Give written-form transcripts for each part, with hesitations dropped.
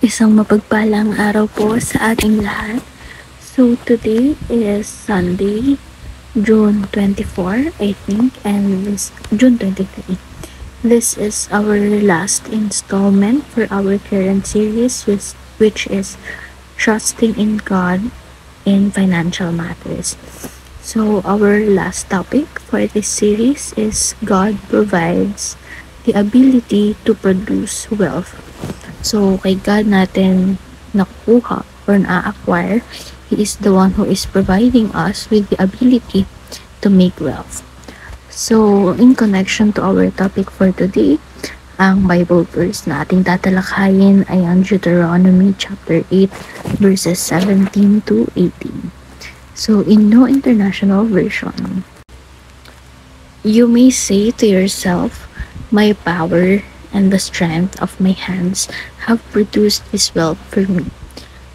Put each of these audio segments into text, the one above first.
Isang mapagpalang araw po sa ating lahat. So today is Sunday, June 24, I think, and June 23. This is our last installment for our current series, which is Trusting in God in Financial Matters. So our last topic for this series is God provides the ability to produce wealth. So, kay God natin nakukuha or na-acquire, He is the one who is providing us with the ability to make wealth. So, in connection to our topic for today, ang Bible verse na ating tatalakayin ay ang Deuteronomy chapter 8 verses 17 to 18. So, in New International Version, you may say to yourself, my power and the strength of my hands have produced this wealth for me.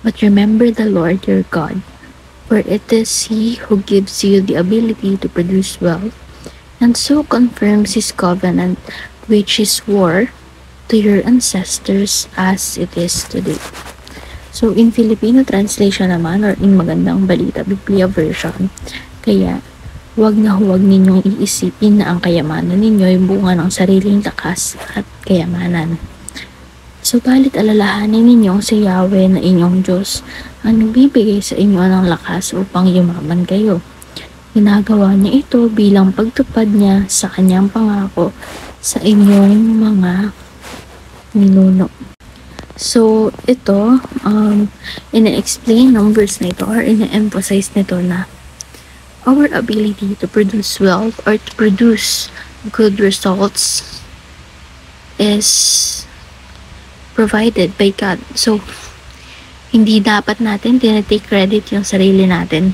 But remember the Lord your God, for it is He who gives you the ability to produce wealth, and so confirms His covenant which He swore to your ancestors as it is today. So in Filipino translation naman, or in Magandang Balita Biblia version, kaya huwag ninyong iisipin na ang kayamanan ninyo ay bunga ng sariling lakas at kayamanan. Subalit alalahanin ninyong si Yahweh na inyong Diyos ang nagbibigay sa inyo ng lakas upang yumaman kayo. Ginagawa niya ito bilang pagtupad niya sa kanyang pangako sa inyong mga ninuno. So ito, ina-explain ng verse na ito or ina-emphasize nito na our ability to produce wealth or to produce good results is provided by God. So, hindi dapat natin tinatake credit yung sarili natin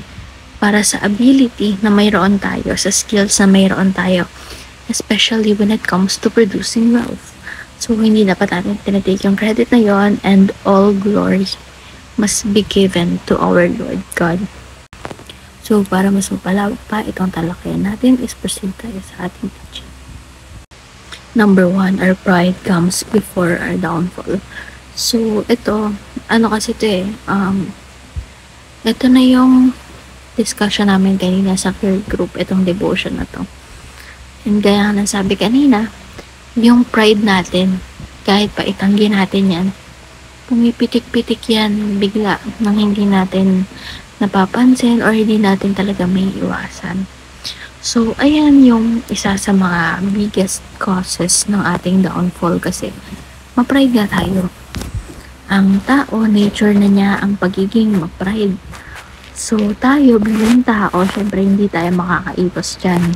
para sa ability na mayroon tayo, sa skills na mayroon tayo, especially when it comes to producing wealth. So, hindi dapat natin tinatake yung credit na yon, and all glory must be given to our Lord God. So, para mas mapalawak pa itong talakayan natin, is proceed tayo sa ating teaching. Number 1, our pride comes before our downfall. So, ito, kasi ito ito na yung discussion namin kanina sa third group, itong devotion na to. And gaya na sabi kanina, yung pride natin, kahit pa itanggi natin yan, pumipitik-pitik yan bigla nang hindi natin napapansin or hindi natin talaga may iwasan. So, ayan yung isa sa mga biggest causes ng ating downfall kasi ma-pride nga tayo. Ang tao, nature na niya ang pagiging ma-pride. So, tayo bilang tao, syempre hindi tayo makakaiwas dyan.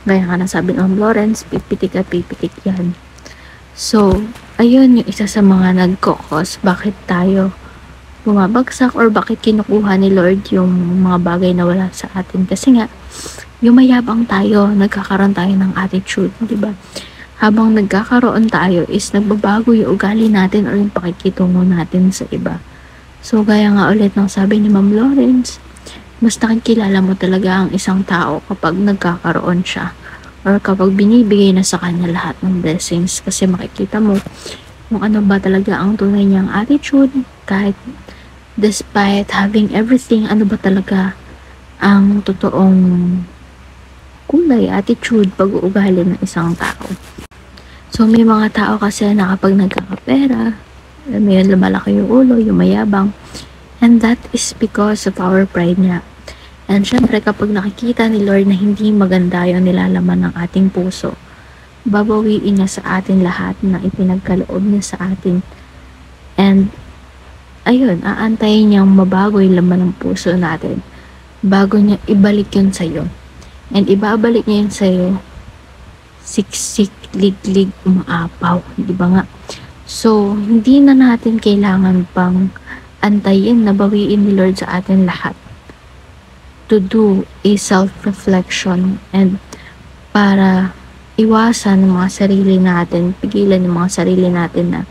Gaya nga na sabi ng Lawrence, pipitik at pipitik yan. So, ayun yung isa sa mga nagkokos bakit tayo bumabagsak or bakit kinukuha ni Lord yung mga bagay na wala sa atin. Kasi nga, yung mayabang tayo, nagkakaroon tayo ng attitude, di ba? Habang nagkakaroon tayo is nagbabago yung ugali natin or yung pakikitungo natin sa iba. So, gaya nga ulit ng sabi ni Ma'am Lawrence, mas nakikilala mo talaga ang isang tao kapag nagkakaroon siya or kapag binibigay na sa kanya lahat ng blessings kasi makikita mo kung ano ba talaga ang tunay niyang attitude kahit despite having everything, ano ba talaga ang totoong kulay, attitude, pag-uugali ng isang tao. So, may mga tao kasi na kapag nagkakapera, may lumalaki yung ulo, yung mayabang, and that is because of our pride niya. And syempre, kapag nakikita ni Lord na hindi maganda yung nilalaman ng ating puso, babawiin niya sa atin lahat na ipinagkaloob niya sa atin. And ayun, aantayin niyang mabago yung laman ng puso natin bago niya ibalik yun sa'yo. And ibabalik niya yun sa'yo siksik, liglig, umaapaw. Di ba nga? So, hindi na natin kailangan pang antayin na bawiin ni Lord sa atin lahat to do a self-reflection and para iwasan ng mga sarili natin, pigilan ng mga sarili natin na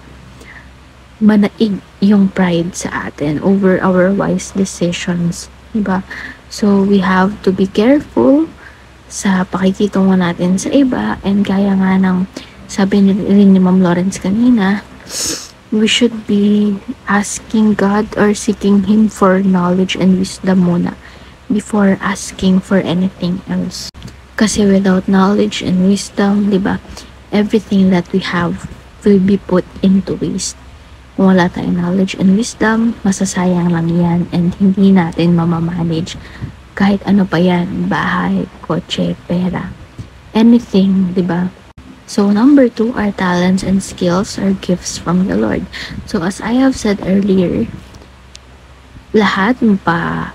manaig yung pride sa atin over our wise decisions, diba? So, we have to be careful sa pakikitungo natin sa iba, and kaya nga ng sabi rin ni Ma'am Lawrence kanina, we should be asking God or seeking Him for knowledge and wisdom muna before asking for anything else. Kasi without knowledge and wisdom, di ba, everything that we have will be put into waste. Kung wala tayong knowledge and wisdom, masasayang lang yan and hindi natin mamamanage kahit ano pa yan, bahay, kotse, pera, anything, di ba? So, number 2, our talents and skills are gifts from the Lord. So, as I have said earlier, lahat ng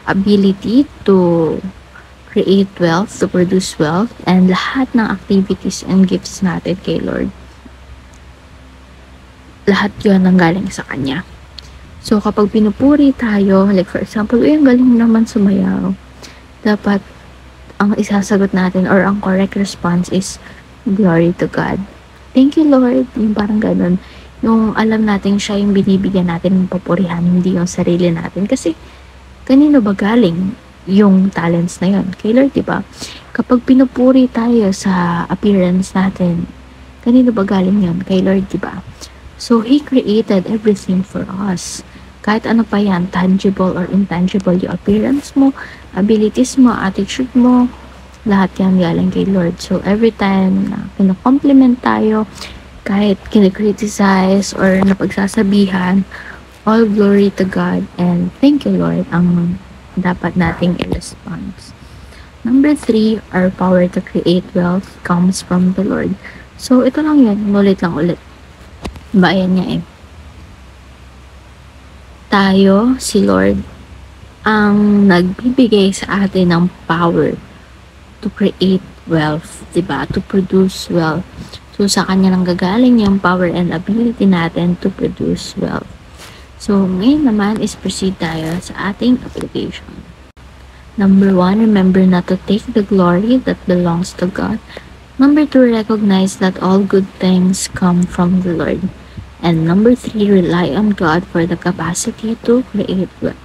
ability to create wealth, to produce wealth, and lahat ng activities and gifts natin kay Lord, lahat yun ang galing sa Kanya. So, kapag pinupuri tayo, like for example, ang galing naman sumayaw, dapat ang isasagot natin or ang correct response is, glory to God. Thank you, Lord. Yung parang ganun. Yung alam natin siya yung binibigyan natin ng papurihan, hindi yung sarili natin. Kasi, kanino ba galing yung talents na yun? Kay Lord, diba? Kapag pinupuri tayo sa appearance natin, kanino ba galing yun? Kay Lord, diba? So, He created everything for us. Kahit ano pa yan, tangible or intangible, yung appearance mo, abilities mo, attitude mo, lahat yan galing kay Lord. So, every time na kino-compliment tayo, kahit kine-criticize or napagsasabihan, all glory to God and thank you, Lord, ang dapat nating i-response. Number 3, our power to create wealth comes from the Lord. So, ito lang yun. Ulit lang ulit. Bayan niya eh. Tayo, si Lord, ang nagbibigay sa atin ng power to create wealth, diba? To produce wealth. So, sa Kanya nang gagaling yung power and ability natin to produce wealth. So, ngayon naman is proceed tayo sa ating application. Number 1, remember not to take the glory that belongs to God. Number 2, recognize that all good things come from the Lord. And number 3, rely on God for the capacity to create wealth.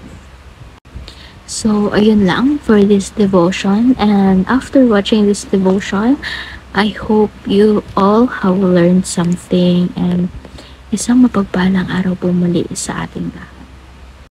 So, ayun lang for this devotion. And after watching this devotion, I hope you all have learned something and isang mapagpalang araw po muli sa ating lahat.